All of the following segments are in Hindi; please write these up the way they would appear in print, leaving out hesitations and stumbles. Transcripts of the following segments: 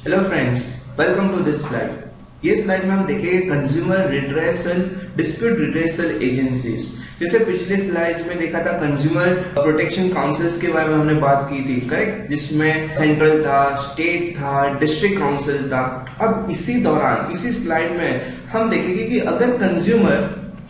Hello friends, welcome to this slide. ये स्लाइड में हम देखेंगे consumer redressal dispute redressal agencies. जैसे पिछले स्लाइड में देखा था कंज्यूमर प्रोटेक्शन काउंसिल्स के बारे में हमने बात की थी, करेक्ट, जिसमें सेंट्रल था, स्टेट था, डिस्ट्रिक्ट काउंसिल था। अब इसी दौरान इसी स्लाइड में हम देखेंगे कि अगर कंज्यूमर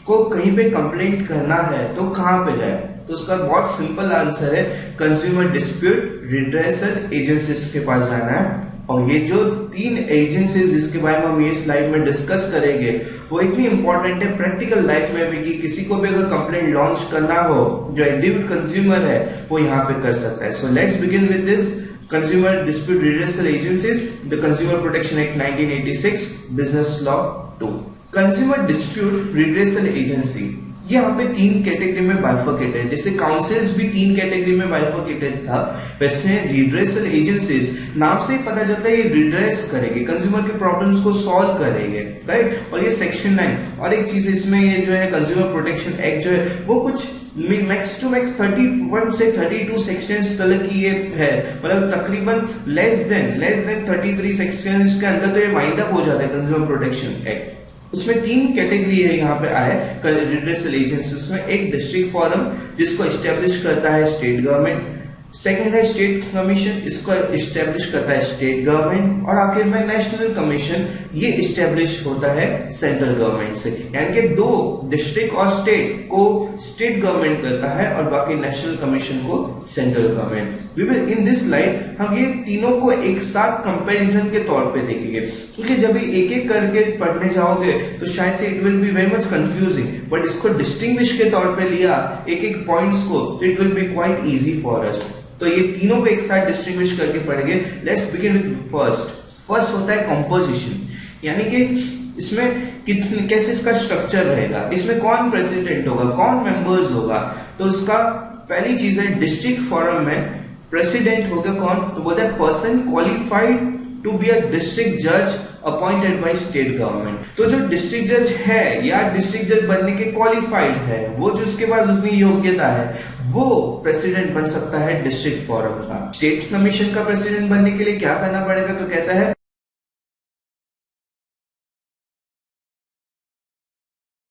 को कहीं पे कंप्लेंट करना है तो कहां पे जाए। तो उसका बहुत सिंपल आंसर है, कंज्यूमर डिस्प्यूट रिड्रेसल एजेंसीज के पास जाना है। और ये जो तीन एजेंसीज जिसके बारे में हम ये स्लाइड में डिस्कस करेंगे वो इतनी इंपॉर्टेंट है प्रैक्टिकल लाइफ में भी कि किसी को भी अगर कंप्लेंट लॉन्च करना हो, जो इंडिविजुअल कंज्यूमर है वो यहाँ पे कर सकता है। So let's begin with this consumer dispute redressal agencies, the consumer protection act 1986, business law 2। Consumer dispute redressal agency ये यहाँ पे तीन कैटेगरी में बाइफर्केटेड, जैसे काउंसिल्स भी तीन कैटेगरी में बाइफर्केटेड था, वैसे रिड्रेसल एजेंसीज नाम से ही पता चलता है ये रिड्रेस करेंगे, कंज्यूमर के प्रॉब्लम्स को सॉल्व करेंगे, करेक्ट। और ये सेक्शन 9 और एक चीज इसमें ये जो है कंज्यूमर प्रोटेक्शन एक्ट जो है वो कुछ मैक्स टू मैक्स 31 से 32 सेक्शंस तक की ये है, मतलब तकरीबन लेस देन 33 सेक्शंस के अंदर तो ये वाइंड अप हो जाता है कंज्यूमर प्रोटेक्शन एक्ट। उसमें तीन कैटेगरी है यहाँ पे आए रिड्रेसल एजेंसीज में। एक डिस्ट्रिक्ट फोरम जिसको एस्टेब्लिश करता है स्टेट गवर्नमेंट, सेकेंड है स्टेट कमीशन, इसको एस्टेब्लिश करता है स्टेट गवर्नमेंट, और आखिर में नेशनल कमीशन, ये एस्टेब्लिश होता है सेंट्रल गवर्नमेंट से। यानी कि दो डिस्ट्रिक्ट और स्टेट को स्टेट गवर्नमेंट करता है और बाकी नेशनल कमीशन को central government. We will in this slide हम ये तीनों को एक साथ कंपैरिजन के तौर पे देखेंगे, क्योंकि जब एक एक करके पढ़ने जाओगे तो शायद से it will be very much confusing, but इसको डिस्टिंग्विश के तौर पे लिया एक एक पॉइंट्स को, it will be quite easy for us. तो ये तीनों को एक साथ डिस्टिंग्विश करके पढ़ेंगे। लेट्स बिगिन विद फर्स्ट होता है कंपोजिशन, यानी कि इसमें कैसे इसका स्ट्रक्चर रहेगा, इसमें कौन प्रेसिडेंट होगा, कौन मेंबर्स होगा। तो इसका पहली चीज है डिस्ट्रिक्ट फोरम में प्रेसिडेंट होगा कौन, तो बोलते हैं person qualified to be a district जज अपॉइंटेड बाय स्टेट गवर्नमेंट। तो जो डिस्ट्रिक्ट जज है या डिस्ट्रिक्ट जज बनने के क्वालिफाइड है, वो जो उसके पास उतनी योग्यता है, वो प्रेसिडेंट बन सकता है डिस्ट्रिक्ट फोरम का। स्टेट कमीशन का प्रेसिडेंट बनने के लिए क्या करना पड़ेगा, तो कहता है